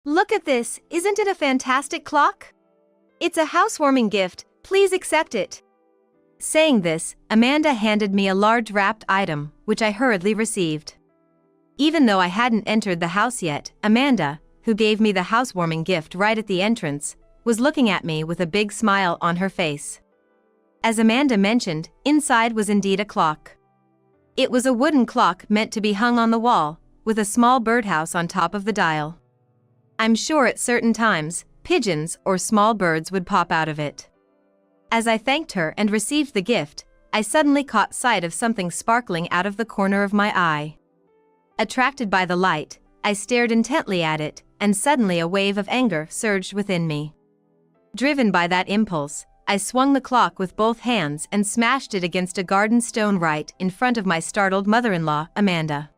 Look at this, isn't it a fantastic clock? It's a housewarming gift, please accept it. Saying this, Amanda handed me a large wrapped item, which I hurriedly received. Even though I hadn't entered the house yet, Amanda, who gave me the housewarming gift right at the entrance, was looking at me with a big smile on her face. As Amanda mentioned, inside was indeed a clock. It was a wooden clock meant to be hung on the wall, with a small birdhouse on top of the dial. I'm sure at certain times, pigeons or small birds would pop out of it. As I thanked her and received the gift, I suddenly caught sight of something sparkling out of the corner of my eye. Attracted by the light, I stared intently at it, and suddenly a wave of anger surged within me. Driven by that impulse, I swung the clock with both hands and smashed it against a garden stone right in front of my startled mother-in-law, Amanda.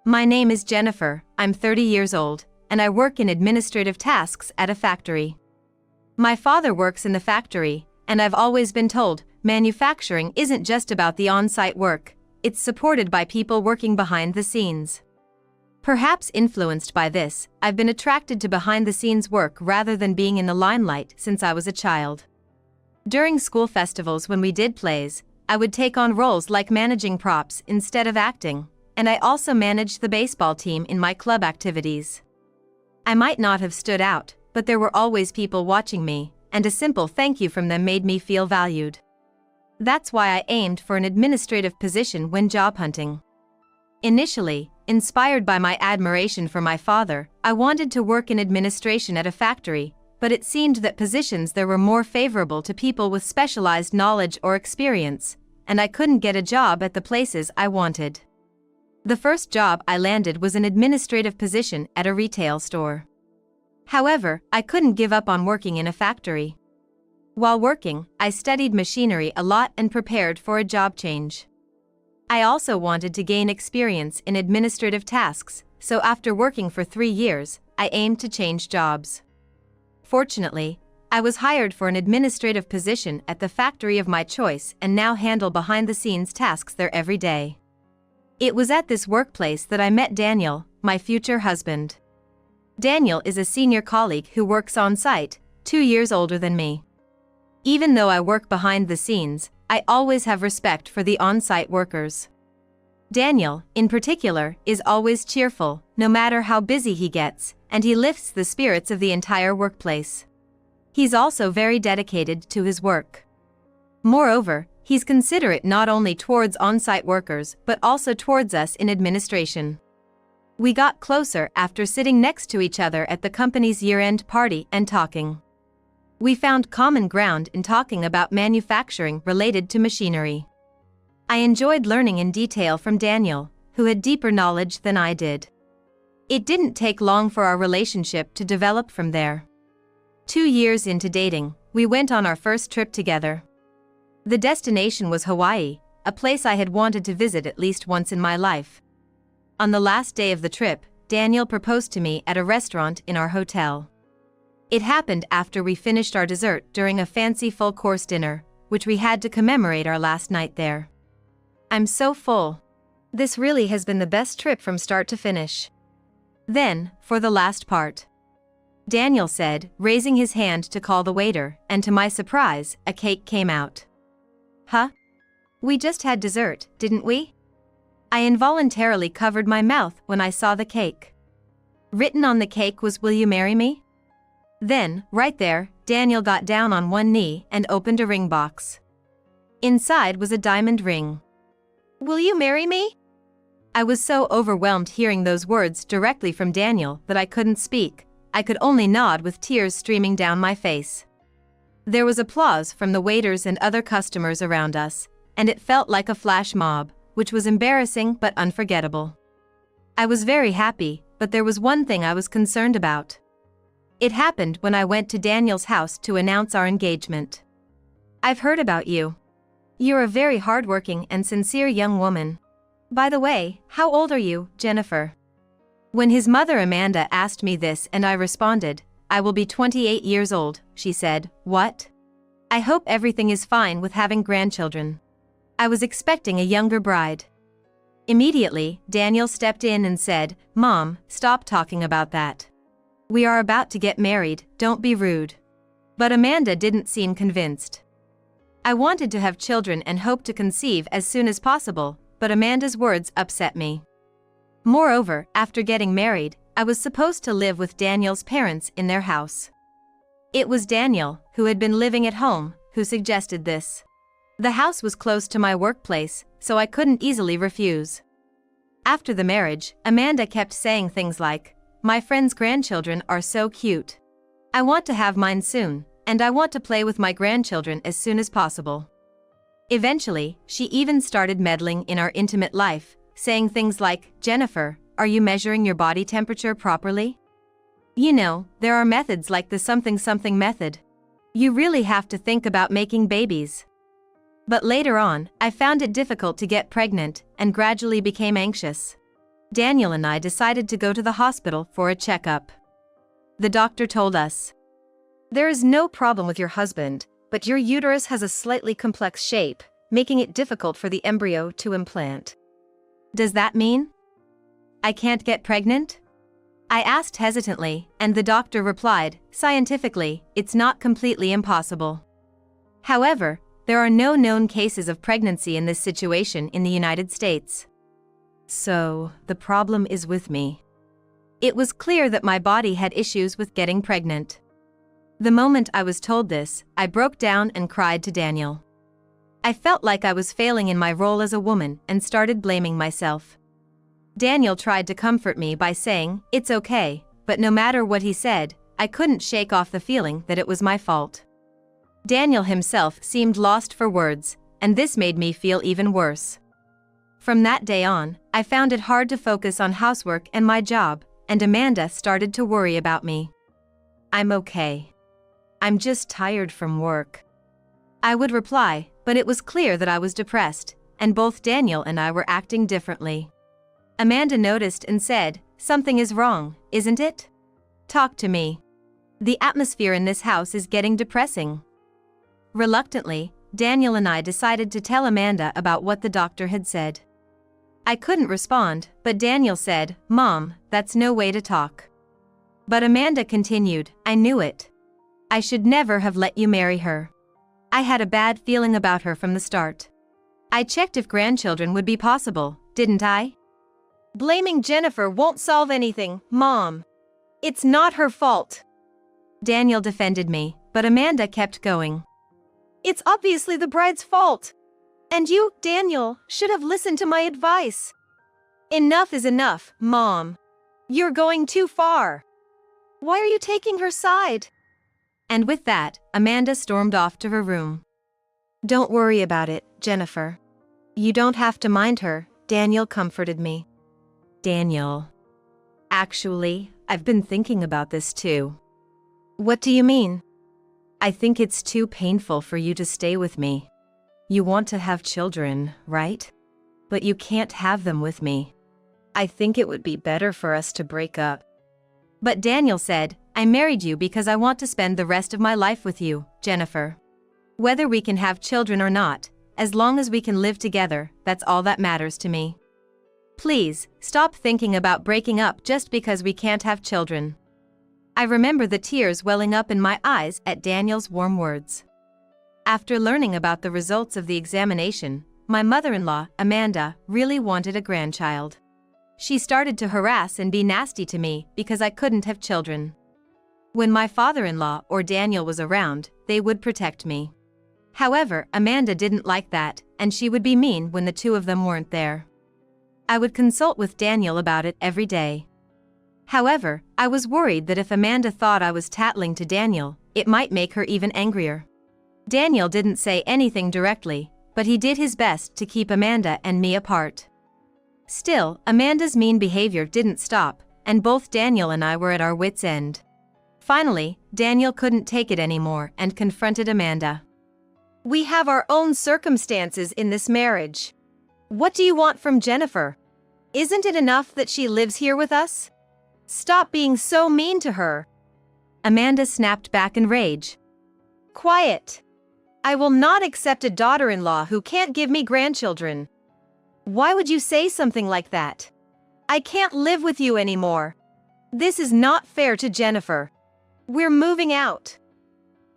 My name is Jennifer, I'm 30 years old, and I work in administrative tasks at a factory. My father works in the factory, and I've always been told, manufacturing isn't just about the on-site work, it's supported by people working behind the scenes. Perhaps influenced by this, I've been attracted to behind-the-scenes work rather than being in the limelight since I was a child. During school festivals when we did plays, I would take on roles like managing props instead of acting, and I also managed the baseball team in my club activities. I might not have stood out, but there were always people watching me, and a simple thank you from them made me feel valued. That's why I aimed for an administrative position when job hunting. Initially, inspired by my admiration for my father, I wanted to work in administration at a factory, but it seemed that positions there were more favorable to people with specialized knowledge or experience, and I couldn't get a job at the places I wanted. The first job I landed was an administrative position at a retail store. However, I couldn't give up on working in a factory. While working, I studied machinery a lot and prepared for a job change. I also wanted to gain experience in administrative tasks, so after working for 3 years, I aimed to change jobs. Fortunately, I was hired for an administrative position at the factory of my choice and now handle behind-the-scenes tasks there every day. It was at this workplace that I met Daniel, my future husband. Daniel is a senior colleague who works on site, 2 years older than me. Even though I work behind the scenes, I always have respect for the on-site workers. Daniel, in particular, is always cheerful, no matter how busy he gets, and he lifts the spirits of the entire workplace. He's also very dedicated to his work. Moreover, he's considerate not only towards on-site workers but also towards us in administration. We got closer after sitting next to each other at the company's year-end party and talking. We found common ground in talking about manufacturing related to machinery. I enjoyed learning in detail from Daniel, who had deeper knowledge than I did. It didn't take long for our relationship to develop from there. 2 years into dating, we went on our first trip together. The destination was Hawaii, a place I had wanted to visit at least once in my life. On the last day of the trip, Daniel proposed to me at a restaurant in our hotel. It happened after we finished our dessert during a fancy full-course dinner, which we had to commemorate our last night there. I'm so full. This really has been the best trip from start to finish. Then, for the last part. Daniel said, raising his hand to call the waiter, and to my surprise, a cake came out. Huh? We just had dessert, didn't we? I involuntarily covered my mouth when I saw the cake. Written on the cake was, "Will you marry me?" Then, right there, Daniel got down on one knee and opened a ring box. Inside was a diamond ring. "Will you marry me?" I was so overwhelmed hearing those words directly from Daniel that I couldn't speak. I could only nod with tears streaming down my face. There was applause from the waiters and other customers around us, and it felt like a flash mob, which was embarrassing but unforgettable. I was very happy, but there was one thing I was concerned about. It happened when I went to Daniel's house to announce our engagement. "I've heard about you. You're a very hardworking and sincere young woman. By the way, how old are you, Jennifer?" When his mother Amanda asked me this and I responded, "I will be 28 years old," she said, "What? I hope everything is fine with having grandchildren." I was expecting a younger bride. Immediately, Daniel stepped in and said, "Mom, stop talking about that. We are about to get married, don't be rude. But Amanda didn't seem convinced. I wanted to have children and hoped to conceive as soon as possible, but Amanda's words upset me. Moreover, after getting married, I was supposed to live with Daniel's parents in their house. It was Daniel, who had been living at home, who suggested this. The house was close to my workplace, so I couldn't easily refuse. After the marriage, Amanda kept saying things like, "My friend's grandchildren are so cute. I want to have mine soon, and I want to play with my grandchildren as soon as possible." Eventually, she even started meddling in our intimate life, saying things like, "Jennifer, are you measuring your body temperature properly? You know, there are methods like the something something method. You really have to think about making babies." But later on, I found it difficult to get pregnant and gradually became anxious. Daniel and I decided to go to the hospital for a checkup. The doctor told us, "There is no problem with your husband, but your uterus has a slightly complex shape, making it difficult for the embryo to implant." Does that mean I can't get pregnant? I asked hesitantly, and the doctor replied, "Scientifically, it's not completely impossible. However, there are no known cases of pregnancy in this situation in the United States. So, the problem is with me." It was clear that my body had issues with getting pregnant. The moment I was told this, I broke down and cried to Daniel. I felt like I was failing in my role as a woman and started blaming myself. Daniel tried to comfort me by saying, "It's okay," but no matter what he said, I couldn't shake off the feeling that it was my fault. Daniel himself seemed lost for words, and this made me feel even worse. From that day on, I found it hard to focus on housework and my job, and Amanda started to worry about me. "I'm okay. I'm just tired from work," I would reply, but it was clear that I was depressed, and both Daniel and I were acting differently. Amanda noticed and said, "Something is wrong, isn't it? Talk to me. The atmosphere in this house is getting depressing." Reluctantly, Daniel and I decided to tell Amanda about what the doctor had said. I couldn't respond, but Daniel said, "Mom, that's no way to talk." But Amanda continued, "I knew it. I should never have let you marry her. I had a bad feeling about her from the start. I checked if grandchildren would be possible, didn't I?" "Blaming Jennifer won't solve anything, Mom. It's not her fault." Daniel defended me, but Amanda kept going. "It's obviously the bride's fault. And you, Daniel, should have listened to my advice. Enough is enough, Mom. You're going too far. Why are you taking her side?" And with that, Amanda stormed off to her room. "Don't worry about it, Jennifer. You don't have to mind her," Daniel comforted me. Daniel. "Actually, I've been thinking about this too." "What do you mean?" "I think it's too painful for you to stay with me. You want to have children, right? But you can't have them with me. I think it would be better for us to break up." But Daniel said, "I married you because I want to spend the rest of my life with you, Jennifer. Whether we can have children or not, as long as we can live together, that's all that matters to me. Please, stop thinking about breaking up just because we can't have children." I remember the tears welling up in my eyes at Daniel's warm words. After learning about the results of the examination, my mother-in-law, Amanda, really wanted a grandchild. She started to harass and be nasty to me because I couldn't have children. When my father-in-law or Daniel was around, they would protect me. However, Amanda didn't like that, and she would be mean when the two of them weren't there. I would consult with Daniel about it every day. However, I was worried that if Amanda thought I was tattling to Daniel, it might make her even angrier. Daniel didn't say anything directly, but he did his best to keep Amanda and me apart. Still, Amanda's mean behavior didn't stop, and both Daniel and I were at our wits' end. Finally, Daniel couldn't take it anymore and confronted Amanda. "We have our own circumstances in this marriage. What do you want from Jennifer? Isn't it enough that she lives here with us? Stop being so mean to her." Amanda snapped back in rage. "Quiet. I will not accept a daughter-in-law who can't give me grandchildren. Why would you say something like that? I can't live with you anymore. This is not fair to Jennifer. We're moving out.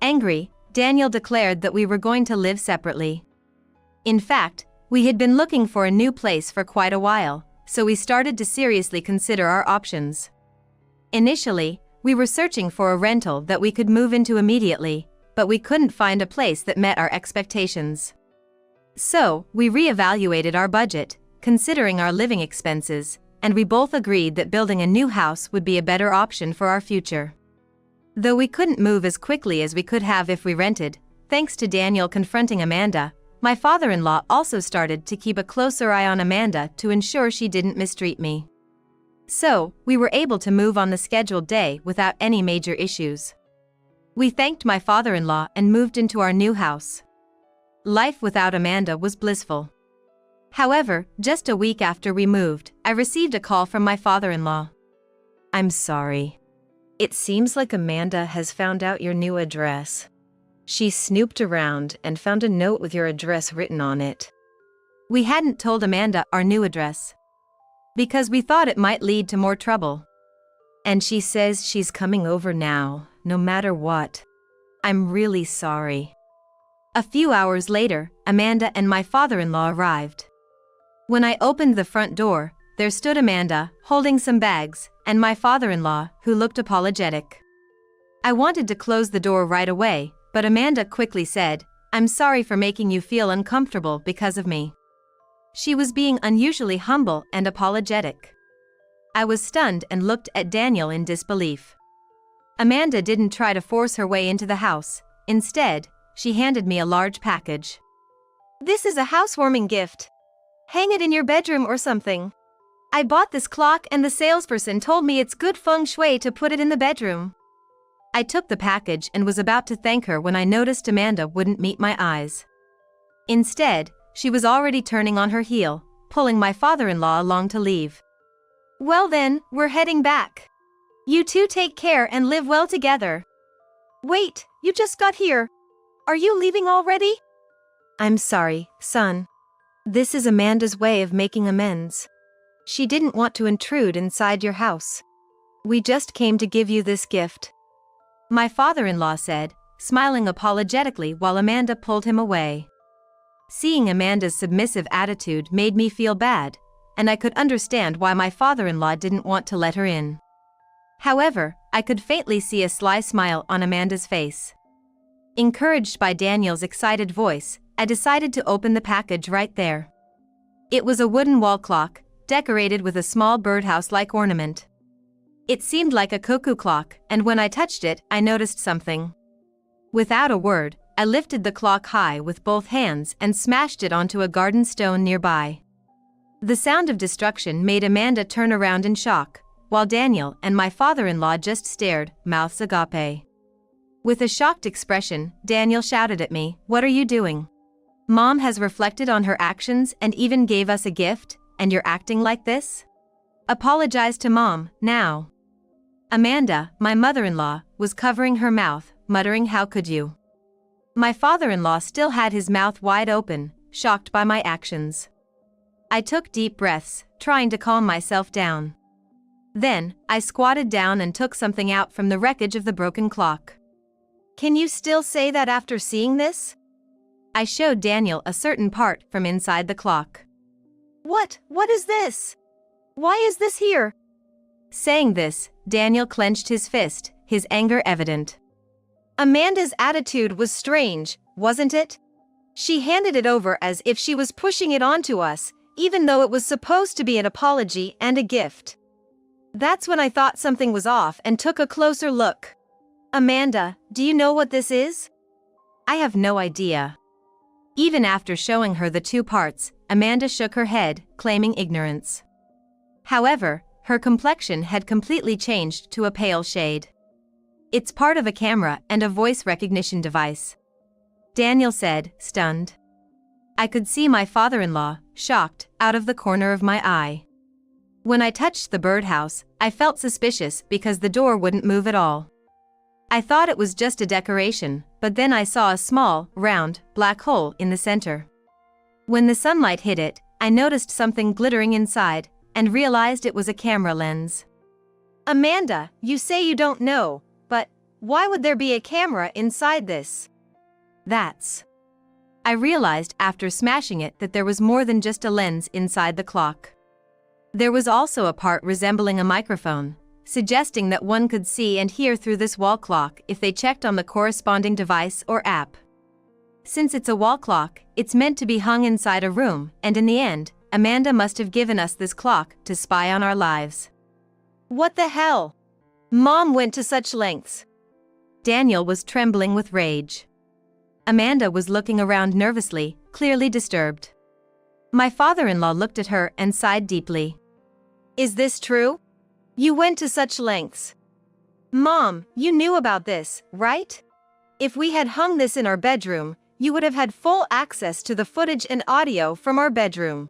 Angry, Daniel declared that we were going to live separately. In fact, we had been looking for a new place for quite a while, so we started to seriously consider our options. Initially, we were searching for a rental that we could move into immediately, but we couldn't find a place that met our expectations. So, we reevaluated our budget, considering our living expenses, and we both agreed that building a new house would be a better option for our future. Though we couldn't move as quickly as we could have if we rented, thanks to Daniel confronting Amanda, my father-in-law also started to keep a closer eye on Amanda to ensure she didn't mistreat me. So, we were able to move on the scheduled day without any major issues. We thanked my father-in-law and moved into our new house. Life without Amanda was blissful. However, just a week after we moved, I received a call from my father-in-law. "I'm sorry. It seems like Amanda has found out your new address. She snooped around and found a note with your address written on it." We hadn't told Amanda our new address, because we thought it might lead to more trouble. "And she says she's coming over now, no matter what. I'm really sorry." A few hours later, Amanda and my father-in-law arrived. When I opened the front door, there stood Amanda, holding some bags, and my father-in-law, who looked apologetic. I wanted to close the door right away, but Amanda quickly said, "I'm sorry for making you feel uncomfortable because of me." She was being unusually humble and apologetic. I was stunned and looked at Daniel in disbelief. Amanda didn't try to force her way into the house. Instead, she handed me a large package. "This is a housewarming gift. Hang it in your bedroom or something. I bought this clock and the salesperson told me it's good feng shui to put it in the bedroom." I took the package and was about to thank her when I noticed Amanda wouldn't meet my eyes. Instead, she was already turning on her heel, pulling my father-in-law along to leave. "Well then, we're heading back. You two take care and live well together." "Wait, you just got here. Are you leaving already?" "I'm sorry, son. This is Amanda's way of making amends. She didn't want to intrude inside your house. We just came to give you this gift," my father-in-law said, smiling apologetically while Amanda pulled him away. Seeing Amanda's submissive attitude made me feel bad, and I could understand why my father-in-law didn't want to let her in. However, I could faintly see a sly smile on Amanda's face. Encouraged by Daniel's excited voice, I decided to open the package right there. It was a wooden wall clock, decorated with a small birdhouse-like ornament. It seemed like a cuckoo clock, and when I touched it, I noticed something. Without a word, I lifted the clock high with both hands and smashed it onto a garden stone nearby. The sound of destruction made Amanda turn around in shock, while Daniel and my father-in-law just stared, mouths agape. With a shocked expression, Daniel shouted at me, "What are you doing? Mom has reflected on her actions and even gave us a gift, and you're acting like this? Apologize to Mom, now." Amanda, my mother-in-law, was covering her mouth, muttering, "How could you?" My father-in-law still had his mouth wide open, shocked by my actions. I took deep breaths, trying to calm myself down. Then, I squatted down and took something out from the wreckage of the broken clock. "Can you still say that after seeing this?" I showed Daniel a certain part from inside the clock. What is this? Why is this here?" Saying this, Daniel clenched his fist, his anger evident. Amanda's attitude was strange, wasn't it? She handed it over as if she was pushing it onto us, even though it was supposed to be an apology and a gift. That's when I thought something was off and took a closer look. "Amanda, do you know what this is?" "I have no idea." Even after showing her the two parts, Amanda shook her head, claiming ignorance. However, her complexion had completely changed to a pale shade. "It's part of a camera and a voice recognition device," Daniel said, stunned. I could see my father-in-law, shocked, out of the corner of my eye. When I touched the birdhouse, I felt suspicious because the door wouldn't move at all. I thought it was just a decoration, but then I saw a small, round, black hole in the center. When the sunlight hit it, I noticed something glittering inside, and realized it was a camera lens. Amanda, you say you don't know, but why would there be a camera inside this? I realized after smashing it that there was more than just a lens inside the clock. There was also a part resembling a microphone, suggesting that one could see and hear through this wall clock if they checked on the corresponding device or app. Since it's a wall clock, it's meant to be hung inside a room, and in the end, Amanda must have given us this clock to spy on our lives. What the hell? Mom went to such lengths. Daniel was trembling with rage. Amanda was looking around nervously, clearly disturbed. My father-in-law looked at her and sighed deeply. Is this true? You went to such lengths. Mom, you knew about this, right? If we had hung this in our bedroom, you would have had full access to the footage and audio from our bedroom.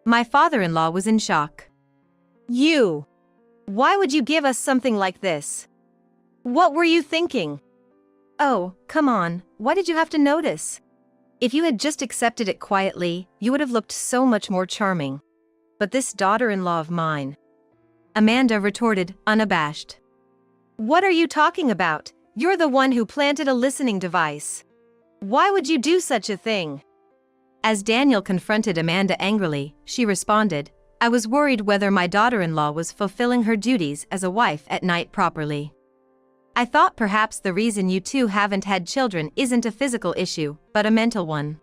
My father-in-law was in shock. Why would you give us something like this? What were you thinking? Oh, come on, why did you have to notice? If you had just accepted it quietly, you would have looked so much more charming. But this daughter-in-law of mine. Amanda retorted, unabashed. What are you talking about? You're the one who planted a listening device. Why would you do such a thing? As Daniel confronted Amanda angrily, she responded, I was worried whether my daughter-in-law was fulfilling her duties as a wife at night properly. I thought perhaps the reason you two haven't had children isn't a physical issue, but a mental one.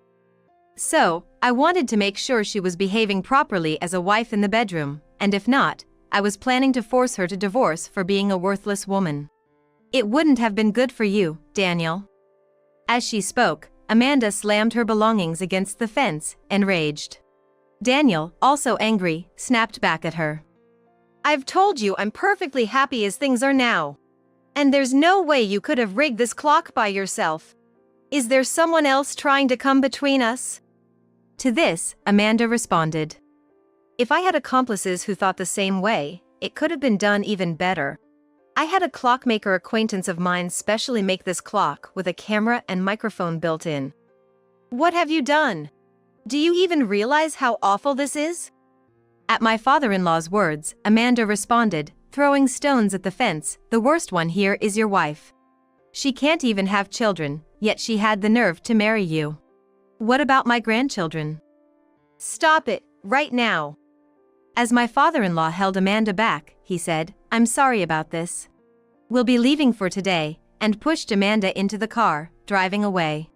So, I wanted to make sure she was behaving properly as a wife in the bedroom, and if not, I was planning to force her to divorce for being a worthless woman. It wouldn't have been good for you, Daniel. As she spoke, Amanda slammed her belongings against the fence and raged. Daniel, also angry, snapped back at her. I've told you I'm perfectly happy as things are now. And there's no way you could have rigged this clock by yourself. Is there someone else trying to come between us? To this, Amanda responded. If I had accomplices who thought the same way, it could have been done even better. I had a clockmaker acquaintance of mine specially make this clock with a camera and microphone built in. What have you done? Do you even realize how awful this is? At my father-in-law's words, Amanda responded, throwing stones at the fence, the worst one here is your wife. She can't even have children, yet she had the nerve to marry you. What about my grandchildren? Stop it, right now. As my father-in-law held Amanda back, he said, I'm sorry about this. We'll be leaving for today, and pushed Amanda into the car, driving away.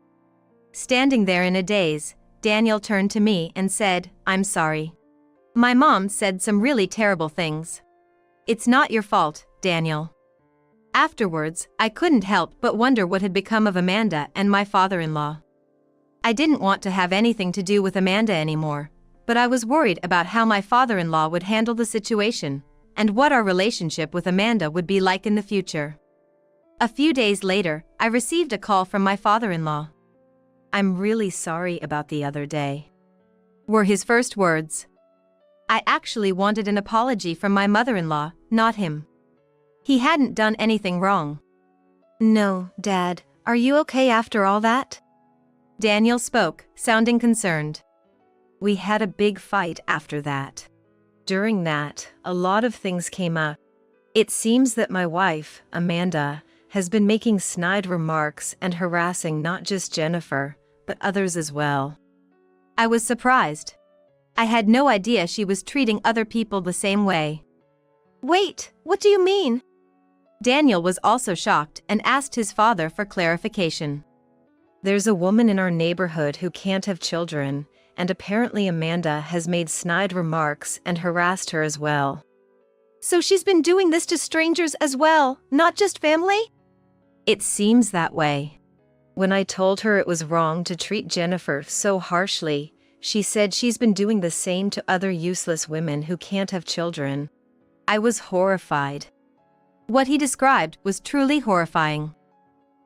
Standing there in a daze, Daniel turned to me and said, I'm sorry. My mom said some really terrible things. It's not your fault, Daniel. Afterwards, I couldn't help but wonder what had become of Amanda and my father-in-law. I didn't want to have anything to do with Amanda anymore, but I was worried about how my father-in-law would handle the situation, and what our relationship with Amanda would be like in the future. A few days later, I received a call from my father-in-law. I'm really sorry about the other day, were his first words. I actually wanted an apology from my mother-in-law, not him. He hadn't done anything wrong. No, Dad, are you okay after all that? Daniel spoke, sounding concerned. We had a big fight after that. During that, a lot of things came up. It seems that my wife, Amanda, has been making snide remarks and harassing not just Jennifer, but others as well. I was surprised. I had no idea she was treating other people the same way. Wait, what do you mean? Daniel was also shocked and asked his father for clarification. There's a woman in our neighborhood who can't have children, and apparently Amanda has made snide remarks and harassed her as well. So she's been doing this to strangers as well, not just family? It seems that way. When I told her it was wrong to treat Jennifer so harshly, she said she's been doing the same to other useless women who can't have children. I was horrified. What he described was truly horrifying.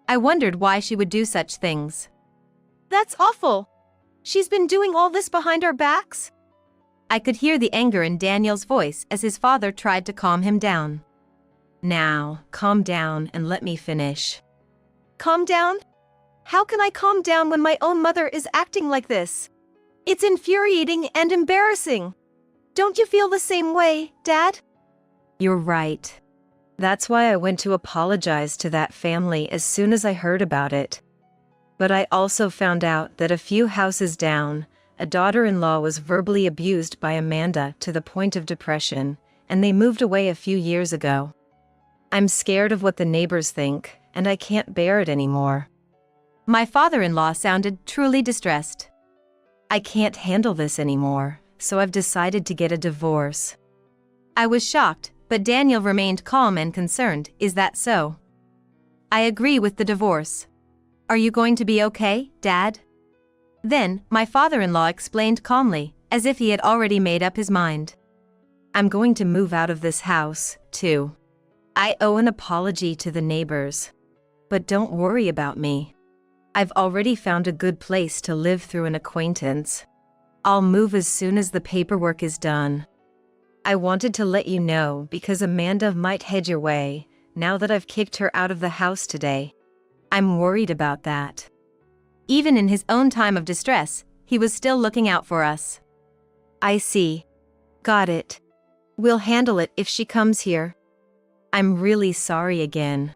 I wondered why she would do such things. That's awful. She's been doing all this behind our backs? I could hear the anger in Daniel's voice as his father tried to calm him down. Now, calm down and let me finish. Calm down? How can I calm down when my own mother is acting like this? It's infuriating and embarrassing. Don't you feel the same way, Dad? You're right. That's why I went to apologize to that family as soon as I heard about it. But I also found out that a few houses down, a daughter-in-law was verbally abused by Amanda to the point of depression, and they moved away a few years ago. I'm scared of what the neighbors think, and I can't bear it anymore. My father-in-law sounded truly distressed. I can't handle this anymore, so I've decided to get a divorce. I was shocked, but Daniel remained calm and concerned. Is that so? I agree with the divorce. Are you going to be okay, Dad? Then, my father-in-law explained calmly, as if he had already made up his mind. I'm going to move out of this house, too. I owe an apology to the neighbors. But don't worry about me. I've already found a good place to live through an acquaintance. I'll move as soon as the paperwork is done. I wanted to let you know because Amanda might head your way, now that I've kicked her out of the house today. I'm worried about that. Even in his own time of distress, he was still looking out for us. I see. Got it. We'll handle it if she comes here. I'm really sorry again.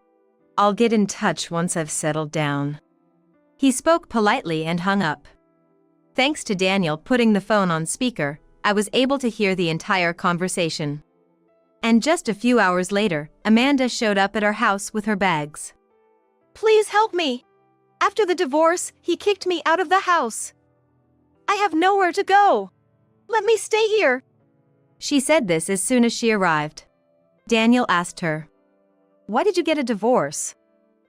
I'll get in touch once I've settled down. He spoke politely and hung up. Thanks to Daniel putting the phone on speaker, I was able to hear the entire conversation. And just a few hours later, Amanda showed up at our house with her bags. Please help me. After the divorce, he kicked me out of the house. I have nowhere to go. Let me stay here. She said this as soon as she arrived. Daniel asked her, "Why did you get a divorce?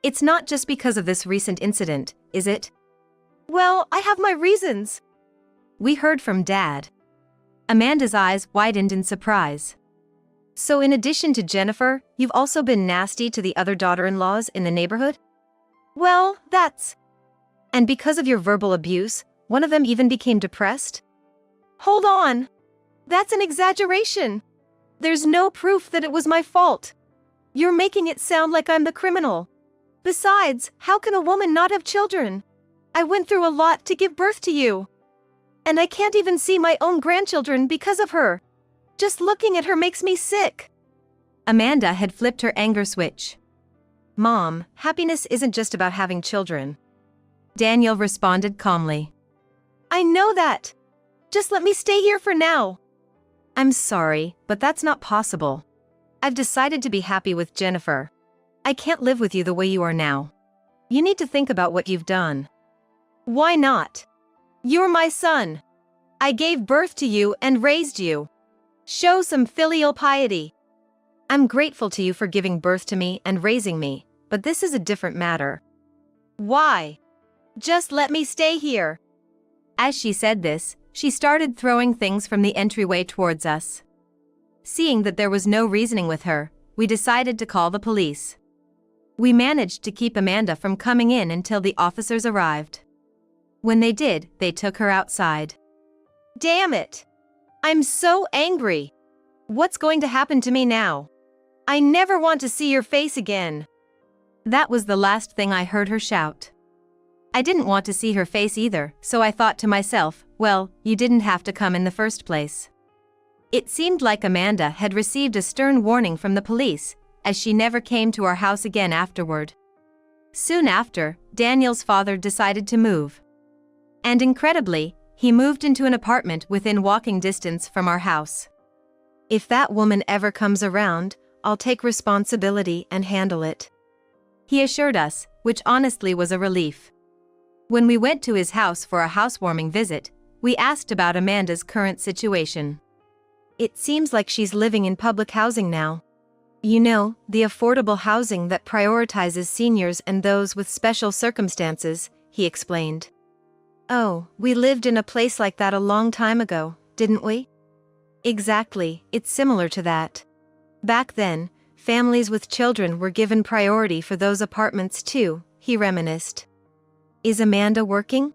It's not just because of this recent incident, is it?" Well, I have my reasons. We heard from Dad. Amanda's eyes widened in surprise. So in addition to Jennifer, you've also been nasty to the other daughter-in-laws in the neighborhood? Well, that's... And because of your verbal abuse, one of them even became depressed? Hold on. That's an exaggeration. There's no proof that it was my fault. You're making it sound like I'm the criminal. Besides, how can a woman not have children? I went through a lot to give birth to you. And I can't even see my own grandchildren because of her. Just looking at her makes me sick. Amanda had flipped her anger switch. Mom, happiness isn't just about having children. Daniel responded calmly. I know that. Just let me stay here for now. I'm sorry, but that's not possible. I've decided to be happy with Jennifer. I can't live with you the way you are now. You need to think about what you've done. Why not? You're my son. I gave birth to you and raised you. Show some filial piety. I'm grateful to you for giving birth to me and raising me, but this is a different matter. Why? Just let me stay here. As she said this, she started throwing things from the entryway towards us. Seeing that there was no reasoning with her, we decided to call the police. We managed to keep Amanda from coming in until the officers arrived. When they did, they took her outside. Damn it! I'm so angry. What's going to happen to me now? I never want to see your face again. That was the last thing I heard her shout. I didn't want to see her face either, so I thought to myself, well, you didn't have to come in the first place. It seemed like Amanda had received a stern warning from the police, as she never came to our house again afterward. Soon after, Daniel's father decided to move. And incredibly, he moved into an apartment within walking distance from our house. If that woman ever comes around, I'll take responsibility and handle it. He assured us, which honestly was a relief. When we went to his house for a housewarming visit, we asked about Amanda's current situation. It seems like she's living in public housing now. You know, the affordable housing that prioritizes seniors and those with special circumstances, he explained. Oh, we lived in a place like that a long time ago, didn't we? Exactly, it's similar to that. Back then, families with children were given priority for those apartments too, he reminisced. Is Amanda working?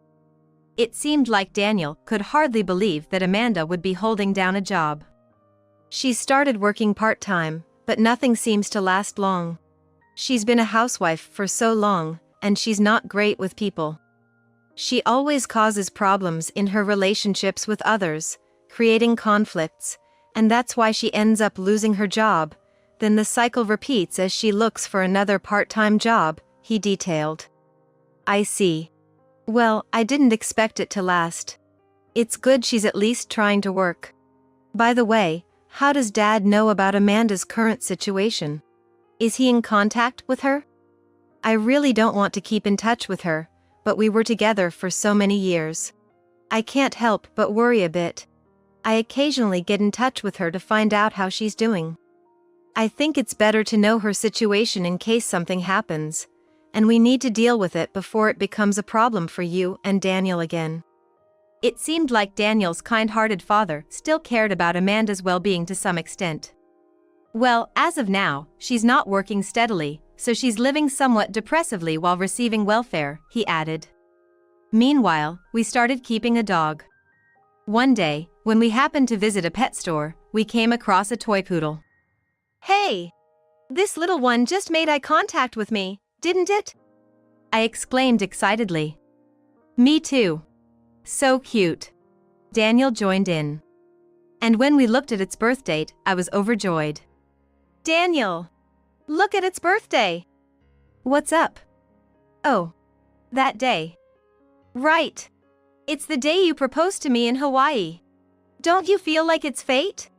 It seemed like Daniel could hardly believe that Amanda would be holding down a job. She started working part-time, but nothing seems to last long. She's been a housewife for so long, and she's not great with people. She always causes problems in her relationships with others, creating conflicts, and that's why she ends up losing her job. Then the cycle repeats as she looks for another part-time job, he detailed. I see. Well, I didn't expect it to last. It's good she's at least trying to work. By the way, how does Dad know about Amanda's current situation? Is he in contact with her? I really don't want to keep in touch with her, but we were together for so many years. I can't help but worry a bit. I occasionally get in touch with her to find out how she's doing. I think it's better to know her situation in case something happens, and we need to deal with it before it becomes a problem for you and Daniel again. It seemed like Daniel's kind-hearted father still cared about Amanda's well-being to some extent. Well, as of now, she's not working steadily, so she's living somewhat depressively while receiving welfare, he added. Meanwhile, we started keeping a dog. One day, when we happened to visit a pet store, we came across a toy poodle. Hey! This little one just made eye contact with me, didn't it? I exclaimed excitedly. Me too. So cute. Daniel joined in. And when we looked at its birth date, I was overjoyed. Daniel! Look at its birthday! What's up? Oh. That day. Right. It's the day you proposed to me in Hawaii. Don't you feel like it's fate?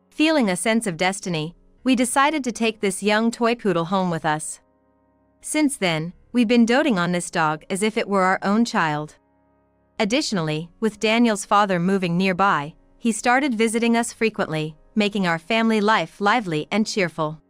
Feeling a sense of destiny, we decided to take this young toy poodle home with us. Since then, we've been doting on this dog as if it were our own child. Additionally, with Daniel's father moving nearby, he started visiting us frequently, making our family life lively and cheerful.